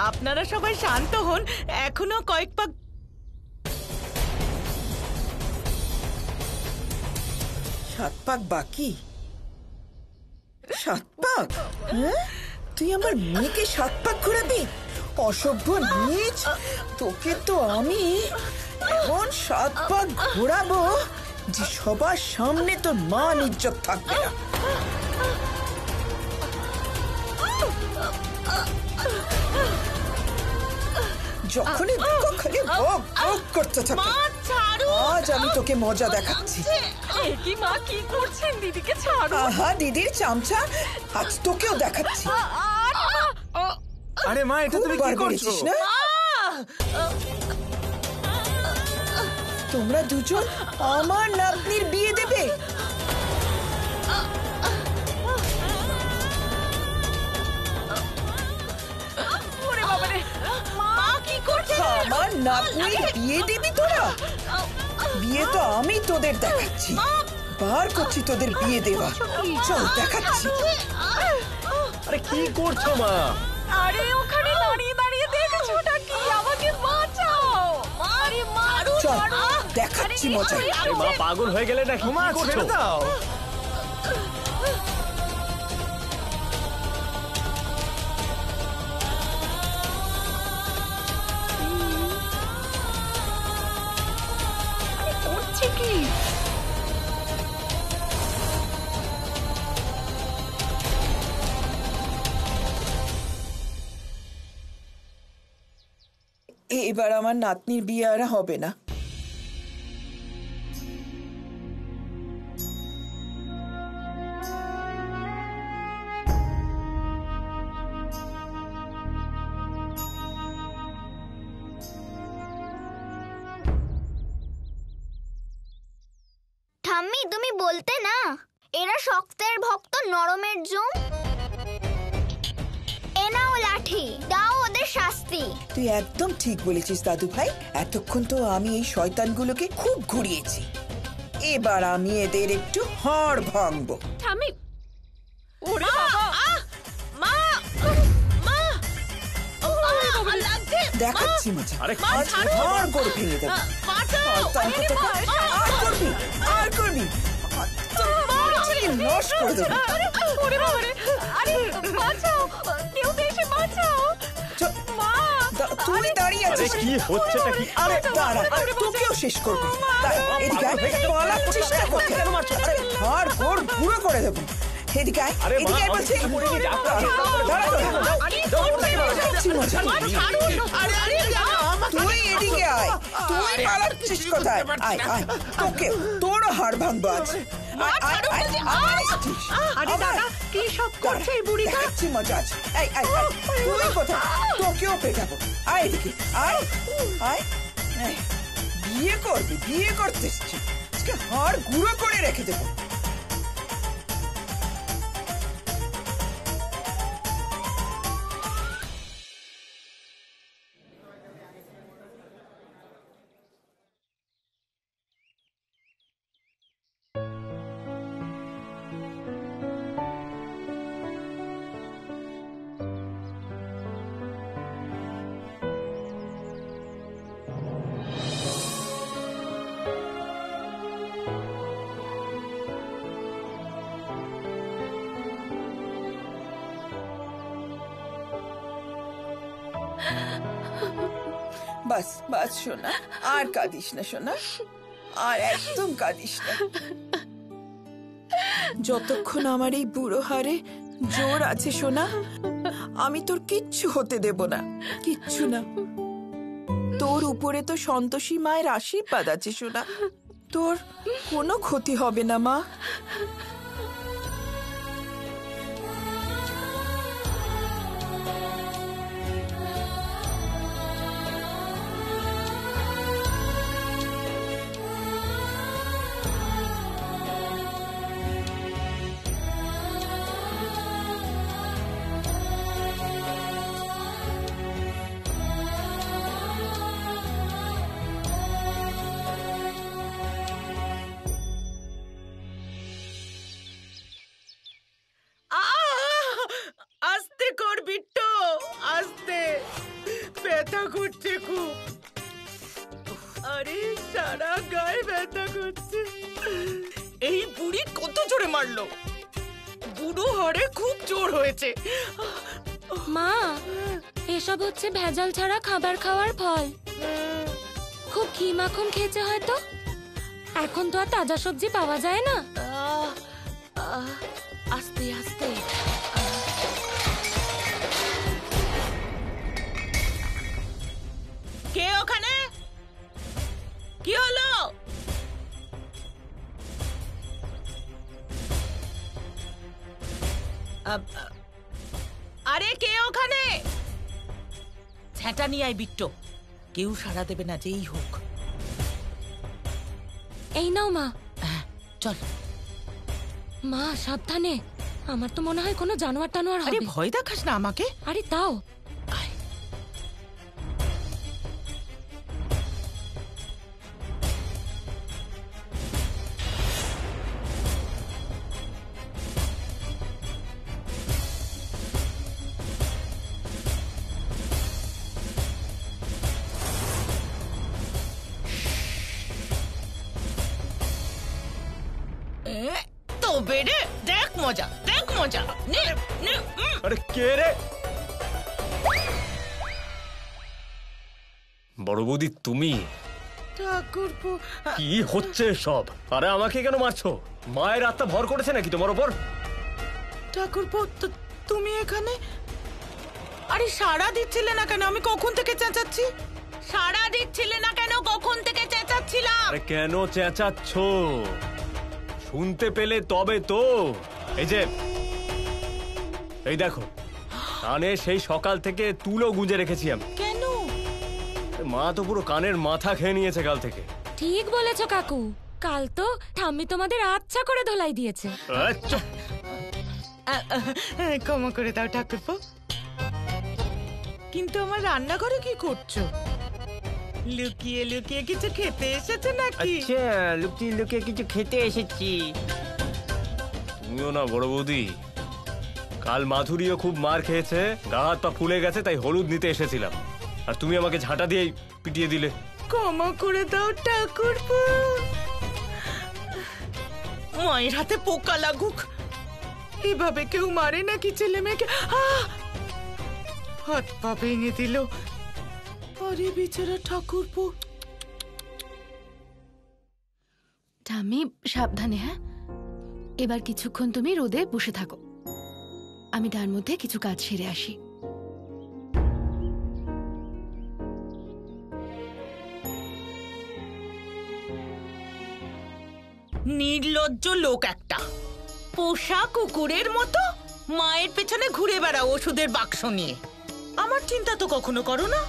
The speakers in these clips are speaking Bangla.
আপনারা সবাই শান্ত হন, এখনো কয়েক পাক। সাত পাক বাকি? সাত পাক? হ্যাঁ, তুই আমার মেয়েকে সাত পাক ঘোরাবি? অসভ্য নীচ! তোকে তো আমি এমন সাত পাক ঘোরাবো যে সবার সামনে তোর মান ইজ্জত থাকবে না। যখনই দেখো খালি বক বক করতে থাকে। আজ আমি তোকে মজা দেখাচ্ছি। কি মা, কি করছেন? দিদিকে ছাড়ো। আহা দিদির চামচা, আজ তোকেও দেখাচ্ছি। আরে মা, এটা তুমি কি করছো? না তোমরা দুজন আমার নাতনির বিয়ে দেবে? ওরে বাবা রে, মা কি করছেন? আমার নাতনির বিয়ে দিবি তোরা? বিয়ে তো আমি তোদের দেখাচ্ছি। বার করছি তোদের বিয়ে দেওয়া। চল দেখাচ্ছি। আরে কি করছো মা? আরে ওখানে দাঁড়িয়ে দাঁড়িয়ে দেখছোটা কি? আমাকে বাঁচাও। আরে মারো। চল দেখাচ্ছি মজা। আরে মা, পাগল হয়ে গেলে নাকি? মা ছেড়ে দাও। করছে কি? এবার আমার নাতনির বিয়ে আর হবে না। ঠাম্মি, তুমি বলতে না এরা শক্তের ভক্ত নরমের জম। এ নাও লাঠি, দাও ওদের শাস্তি। তুই একদম ঠিক বলেছিস দাদু ভাই। এতক্ষণ তো আমি এই শয়তানগুলোকে খুব ঘুরিয়েছি। এবার আমি এদের একটু হাড় ভাঙবো। ঠাম্মি, ওরে বাবা, মা মা, মা লাগছে। দেখাচ্ছি মজা। আরে আজ হাড় করে ভেঙে দেবো। আর করবি নষ্ট করে দেবো। ওরে বাবা রে, আরে বাঁচাও, কেউ তো এসে বাঁচাও। মা, তুই দাঁড়িয়ে আরে আছিস? কি হচ্ছেটা কি? আরে দাঁড়া, তোকেও শেষ করবো। এদিকে আয়, পালার চেষ্টা করতে। আরে হাড় গোড় গুঁড়ো করে দেবো। এদিকে আয়, আরে মা, এদিকে আয় বলছি। দেখাচ্ছি মজা। তুই এদিকে আয়, তুই পালাচ্ছিস কোথায়? আয় আয়, তোকে তোরও হাড় ভাঙবো আজ। আরে দাদা, কি সব করছে এই বুড়িটা? দেখাচ্ছি মজা আজ। তুই কোথায়? তোকেও পেটাবো। আয় এদিকে আয় আয়। বিয়ে করবি? বিয়ে করতে এসছি, হাড় গুঁড়ো করে রেখে দেবো। বাস বাস সোনা, আর কাঁদিস না সোনা, আর একদম কাঁদিস না। যতক্ষণ আমার এই বুড়ো হাড়ে জোর আছে সোনা, আমি তোর কিচ্ছু হতে দেব না, কিচ্ছু না। তোর উপরে তো সন্তোষী মায়ের আশীর্বাদ আছে সোনা, তোর কোনো ক্ষতি হবে না মা। আস্তে কর বিট্টু, ব্যথা করছে খুব। আরে সারা গায়ে ব্যথা করছে। এই বুড়ি কত জোরে মারলো। বুড়ো হরে খুব জোর হয়েছে। মা, এসব হচ্ছে ভেজাল ছাড়া খাবার খাওয়ার ফল। খুব ঘি মাখন খেয়েছে হয়তো। এখন তো আর তাজা সবজি পাওয়া যায় না। আস্তে আস্তে। কে ওখানে? কি হলো? আরে কে ওখানে? ঝ্যাঁটা নিয়ে আয় বিট্টো। কেউ সাড়া দেবে না যেই হোক। এই নাও মা। চল। মা সাবধানে, আমার তো মনে হয় কোনো জানোয়ার টানোয়ার আরে হবে। ভয় দেখাস না আমাকে। আরে তাও। আয়। তো বেড়ে দেখ মজা, দেখ মজা। নে নে। আরে কে রে? বড় বৌদি তুমি? ঠাকুরপো, কি হচ্ছে সব? আরে আমাকে কেন মারছো? মায়ের আত্মা ভর করেছে নাকি তোমার ওপর? ঠাকুরপো, তুমি এখানে? আরে সাড়া দিচ্ছিলে না কেন? আমি কখন থেকে চেঁচাচ্ছি। সাড়া দিচ্ছিলে না কেন? কখন থেকে চেঁচাচ্ছিলাম। আরে কেন চেঁচাচ্ছ? শুনতে পেলে তবে তো। এই দেখো, কানে সেই সকাল থেকে তুলো গুঁজে রেখেছি আমি। কেন? মা তো পুরো কানের মাথা খেয়ে নিয়েছে কাল থেকে। ঠিক বলেছো কাকু, কাল তো ঠাম্মি তোমাদের আচ্ছা করে ধোলাই দিয়েছে। আচ্ছা, ক্ষমা করে দাও ঠাকুরপো। কিন্তু আমার রান্নাঘরে কি করছো? লুকিয়ে লুকিয়ে কিছু খেতে এসেছো নাকি? আচ্ছা, লুকিয়ে লুকিয়ে কিছু খেতে এসেছি। তুমিও না বড় বৌদি, কাল মাধুরীও খুব মার খেয়েছে, গা হাত পা ফুলে গেছে, তাই হলুদ নিতে এসেছিলাম। আর তুমি আমাকে ঝাঁটা দিয়ে পিটিয়ে দিলে। ক্ষমা করে দাও ঠাকুরপো। মায়ের হাতে পোকা লাগুক, এভাবে কেউ মারে নাকি ছেলে মেয়েকে? হাত পা ভেঙে দিল। আরে বেচারা ঠাকুরপো। ঠাম্মি সাবধানে, হ্যাঁ? এবার কিছুক্ষণ তুমি রোদে বসে থাকো, আমি তার মধ্যে কিছু কাজ সেরে আসি। নির্লজ্জ লোক একটা। পোষা কুকুরের মতো মায়ের পেছনে ঘুরে বেড়াও ওষুধের বাক্স নিয়ে। আমার চিন্তা তো কখনো করো না।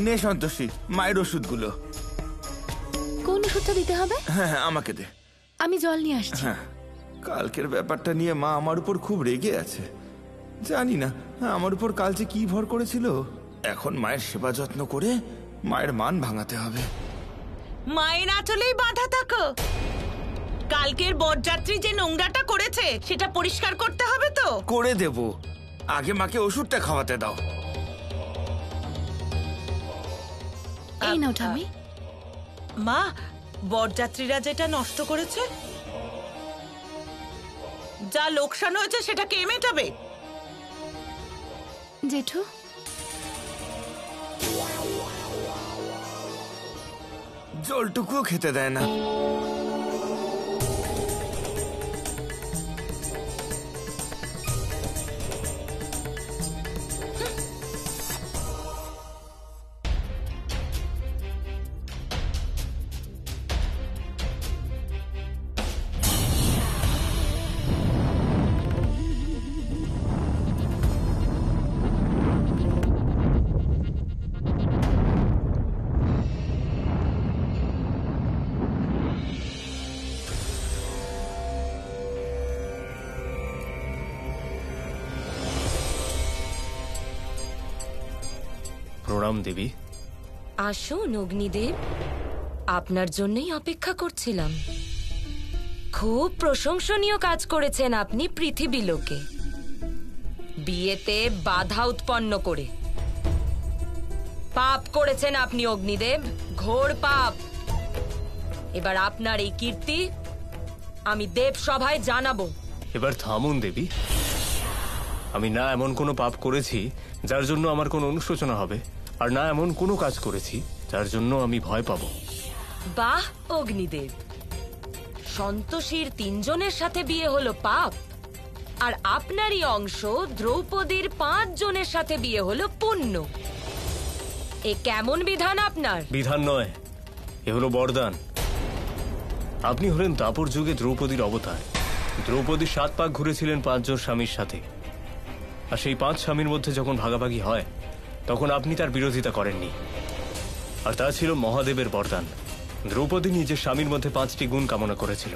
নে সন্তোষী, মায়ের ওষুধগুলো। কোন ওষুধটা দিতে হবে? হ্যাঁ, আমাকে দে। আমি জল নিয়ে আসছি। হ্যাঁ, কালকের ব্যাপারটা নিয়ে মা আমার উপর খুব রেগে আছে। জানি না আমার উপর কাল যে কি ভর করেছিল। এখন মায়ের সেবা যত্ন করে মায়ের মান ভাঙাতে হবে। মায়ের আঁচলেই বাঁধা থাকো। কালকের বরযাত্রী যে নোংরাটা করেছে সেটা পরিষ্কার করতে হবে তো। করে দেব, আগে মাকে ওষুধটা খাওয়াতে দাও। এই নাও ঠাম্মি। মা, বরযাত্রীরা যেটা নষ্ট করেছে, যা লোকসান হয়েছে সেটা কে মেটাবে? জেঠু, জলটুকুও খেতে দেয় না। প্রণাম দেবী। আসুন অগ্নিদেব, আপনার জন্যই অপেক্ষা করছিলাম। খুব প্রশংসনীয় কাজ করেছেন আপনি পৃথিবী লোকে, বিয়েতে বাধা উৎপন্ন করে। পাপ করেছেন আপনি অগ্নিদেব, ঘোর পাপ। এবার আপনার এই কীর্তি আমি দেব সভায় জানাবো। এবার থামুন দেবী। আমি না এমন কোনো পাপ করেছি যার জন্য আমার কোনো অনুশোচনা হবে, আর না এমন কোনো কাজ করেছি যার জন্য আমি ভয় পাবো। বাহ অগ্নিদেব, সন্তোষীর 3 জনের সাথে বিয়ে হলো পাপ, আর আপনারই অংশ দ্রৌপদীর 5 জনের সাথে বিয়ে হলো পুণ্য। এ কেমন বিধান আপনার? বিধান নয়, এ হলো বরদান। আপনি হলেন দাপর যুগে দ্রৌপদীর অবতার। দ্রৌপদী 7 পাক ঘুরেছিলেন 5 জন স্বামীর সাথে, আর সেই 5 স্বামীর মধ্যে যখন ভাগাভাগি হয় তখন আপনি তার বিরোধিতা করেননি। আর তা ছিল মহাদেবের বরদান। দ্রৌপদী নিজের স্বামীর মধ্যে 5টি গুণ কামনা করেছিল,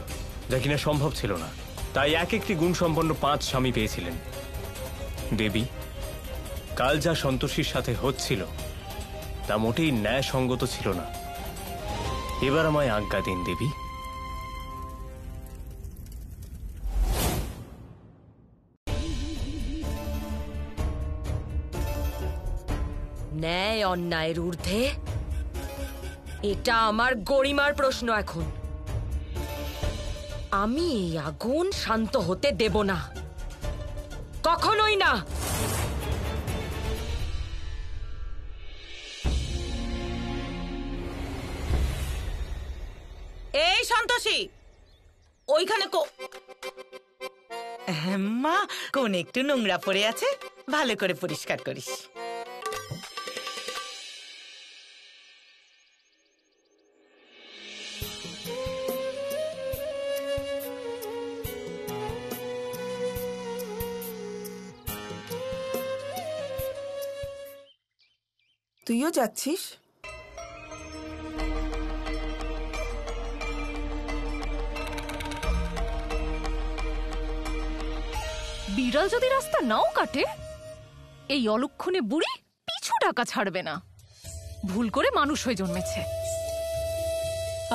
যা কিনা সম্ভব ছিল না। তাই এক একটি গুণ সম্পন্ন 5 স্বামী পেয়েছিলেন। দেবী, কাল যা সন্তোষীর সাথে হচ্ছিল তা মোটেই ন্যায়সঙ্গত ছিল না। এবার আমায় আজ্ঞা দিন দেবী। ন্যায় অন্যায়ের ঊর্ধ্বে? এটা আমার গরিমার প্রশ্ন। এখন আমি এই আগুন শান্ত হতে দেব না, কখনোই না। এই সন্তোষী, ওইখানে মা কোন একটু নোংরা পড়ে আছে, ভালো করে পরিষ্কার করিস। তুইও যাচ্ছিস? বিড়াল যদি রাস্তা নাও কাটে, এই অলক্ষণে বুড়ি পিছু ডাকা ছাড়বে না। ভুল করে মানুষ হয়ে জন্মেছে।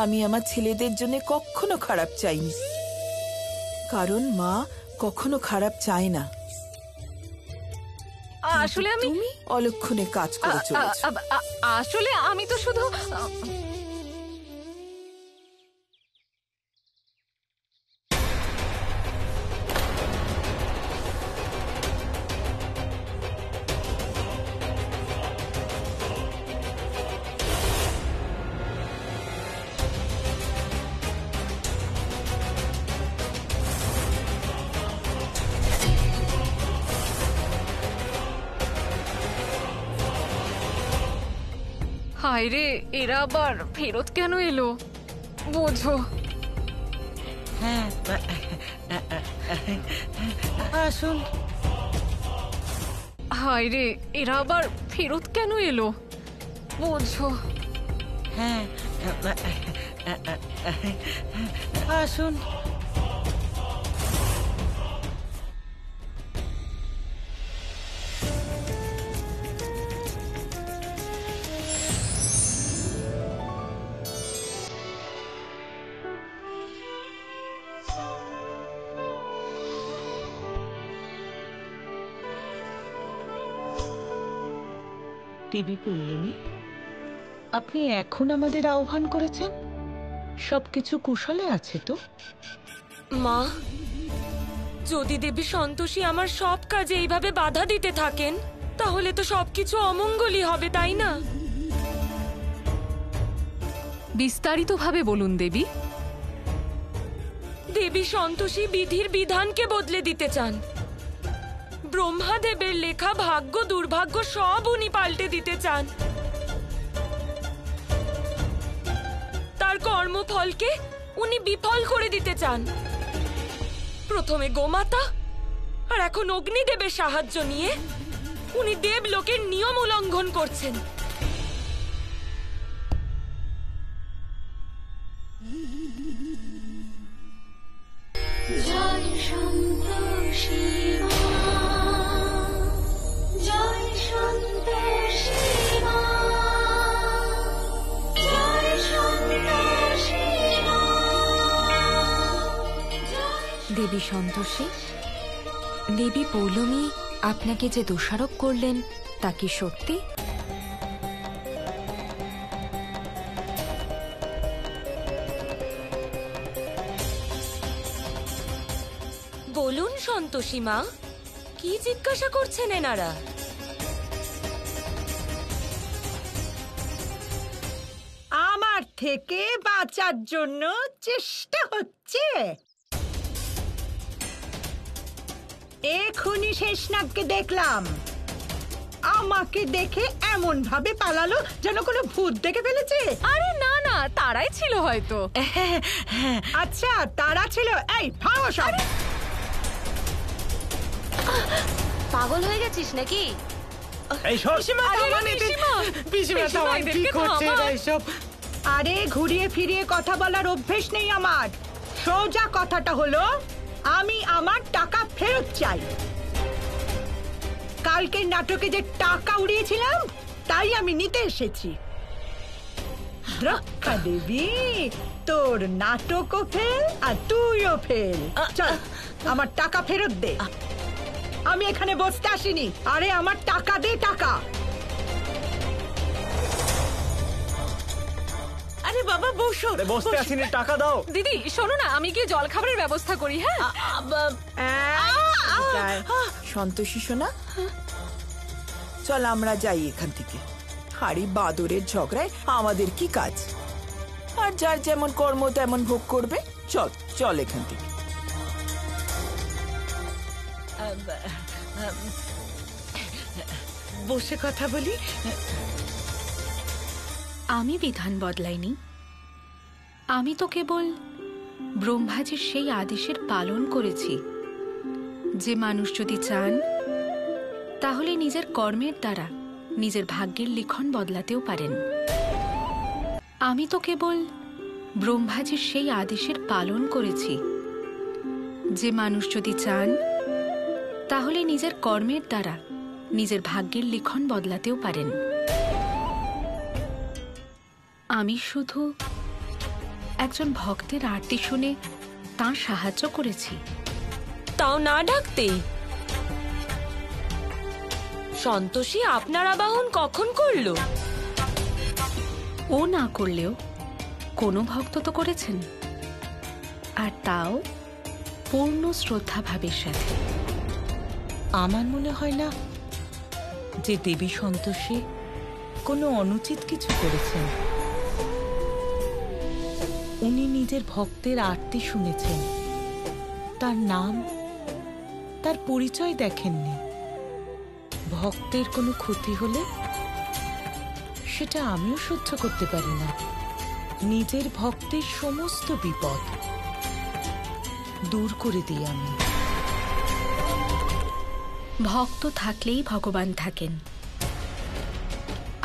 আমি আমার ছেলেদের জন্য কখনো খারাপ চাইনি, কারণ মা কখনো খারাপ চায় না। আসলে আমি তুমি অলক্ষণে কাজ করে চলেছ। আসলে আমি তো শুধু হায় রে, এরা আবার ফেরত কেন এলো বোঝো? হ্যাঁ, আসুন। হায় রে, এরা আবার ফেরত কেন এলো বোঝো? হ্যাঁ, আসুন। টিভি পল্লবী, আপনি এখন আমাদের আহ্বান করেছেন? সবকিছু কুশলে আছে তো? মা, যদি দেবী সন্তোষী আমার সব কাজে এইভাবে বাধা দিতে থাকেন, তাহলে তো সবকিছু অমঙ্গলই হবে, তাই না? বিস্তারিতভাবে বলুন দেবী। দেবী সন্তোষী বিধির বিধানকে বদলে দিতে চান। ব্রহ্মাদেবের লেখা ভাগ্য দুর্ভাগ্য সব উনি পাল্টে দিতে চান। তার কর্মফলকে উনি বিফল করে দিতে চান। প্রথমে গোমাতা, আর এখন অগ্নিদেবের সাহায্য নিয়ে উনি দেবলোকের নিয়ম উল্লঙ্ঘন করছেন। দেবী সন্তোষী, দেবী পৌলমী আপনাকে যে দোষারোপ করলেন তা কি সত্যি? বলুন সন্তোষী মা, কি জিজ্ঞাসা করছেন এনারা? আমার থেকে বাঁচার জন্য চেষ্টা হচ্ছে। এখনই শেষনাগকে দেখলাম, আমাকে দেখে এমন ভাবে পালালো যেন কোনো ভূত দেখে ফেলেছে। আরে না না, তারাই ছিল হয়তো। আচ্ছা তারা ছিল। এই ভাঙো সব। পাগল হয়ে গেছিস নাকি? এই সব আরে ঘুরিয়ে ফিরিয়ে কথা বলার অভ্যেস নেই আমার। সোজা কথাটা হলো, আমি আমার টাকা ফেরত চাই। কালকের নাটকে যে টাকা উড়িয়েছিলাম তাই আমি নিতে এসেছি। দ্রক্ষা দেবী, তোর নাটকও ফেল আর তুইও ফেল। চল আমার টাকা ফেরত দে। আমি এখানে বসতে আসিনি। আরে আমার টাকা দে, টাকা। আরে বাবা বসো। বসতে আসিনি, টাকা দাও। দিদি শোনো না, আমি গিয়ে জল খাবারের ব্যবস্থা করি। হ্যাঁ সন্তোষী সোনা, চল আমরা যাই এখান থেকে। হাড়ি বাদরের ঝগড়ায় আমাদের কি কাজ? আর যার যেমন কর্ম তেমন ভোগ করবে। চল চল এখান থেকে। বসে কথা বলি। আমি বিধান বদলাইনি। আমি তো কেবল ব্রহ্মাজির সেই আদেশের পালন করেছি যে মানুষ যদি চান তাহলে নিজের কর্মের দ্বারা নিজের ভাগ্যের লিখন বদলাতেও পারেন। আমি তো কেবল ব্রহ্মাজির সেই আদেশের পালন করেছি যে মানুষ যদি চান তাহলে নিজের কর্মের দ্বারা নিজের ভাগ্যের লিখন বদলাতেও পারেন। আমি শুধু একজন ভক্তের আরতি শুনে তাঁর সাহায্য করেছি। তাও না ডাকতে। সন্তোষী আপনার আবাহন কখন করলো? ও না করলেও কোনো ভক্ত তো করেছেন, আর তাও পূর্ণ শ্রদ্ধাভাবের সাথে। আমার মনে হয় না যে দেবী সন্তোষী কোনো অনুচিত কিছু করেছেন। উনি নিজের ভক্তের আরতি শুনেছেন, তার নাম তার পরিচয় দেখেননি। ভক্তের কোনো ক্ষতি হলে সেটা আমিও সহ্য করতে পারি না। নিজের ভক্তের সমস্ত বিপদ দূর করে দিই আমি। ভক্ত থাকলেই ভগবান থাকেন।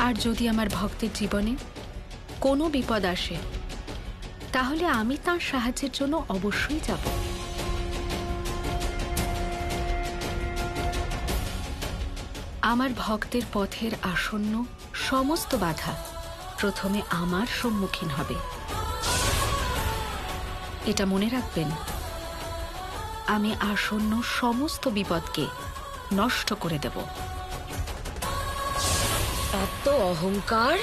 আর যদি আমার ভক্তের জীবনে কোনো বিপদ আসে তাহলে আমি তার সাহায্যের জন্য অবশ্যই যাব। আমার ভক্তের পথের আসন্ন সমস্ত বাধা প্রথমে আমার সম্মুখীন হবে। এটা মনে রাখবেন, আমি আসন্ন সমস্ত বিপদকে নষ্ট করে দেব। এত অহংকার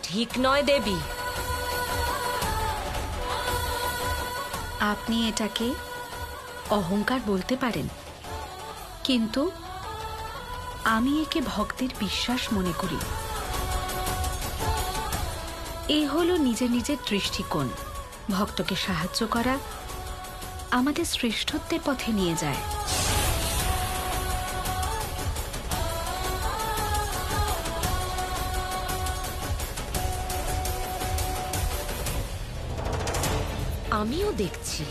ঠিক নয় দেবী। আপনি এটাকে অহংকার বলতে পারেন, কিন্তু আমি একে ভক্তের বিশ্বাস মনে করি। এই হলো নিজের নিজের দৃষ্টিকোণ। ভক্তকে সাহায্য করা আমাদের শ্রেষ্ঠত্বের পথে নিয়ে যায়। আমিও দেখছি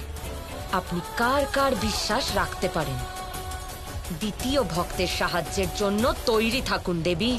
আপনি কার কার বিশ্বাস রাখতে পারেন। দ্বিতীয় ভক্তের সাহায্যের জন্য তৈরি থাকুন দেবী।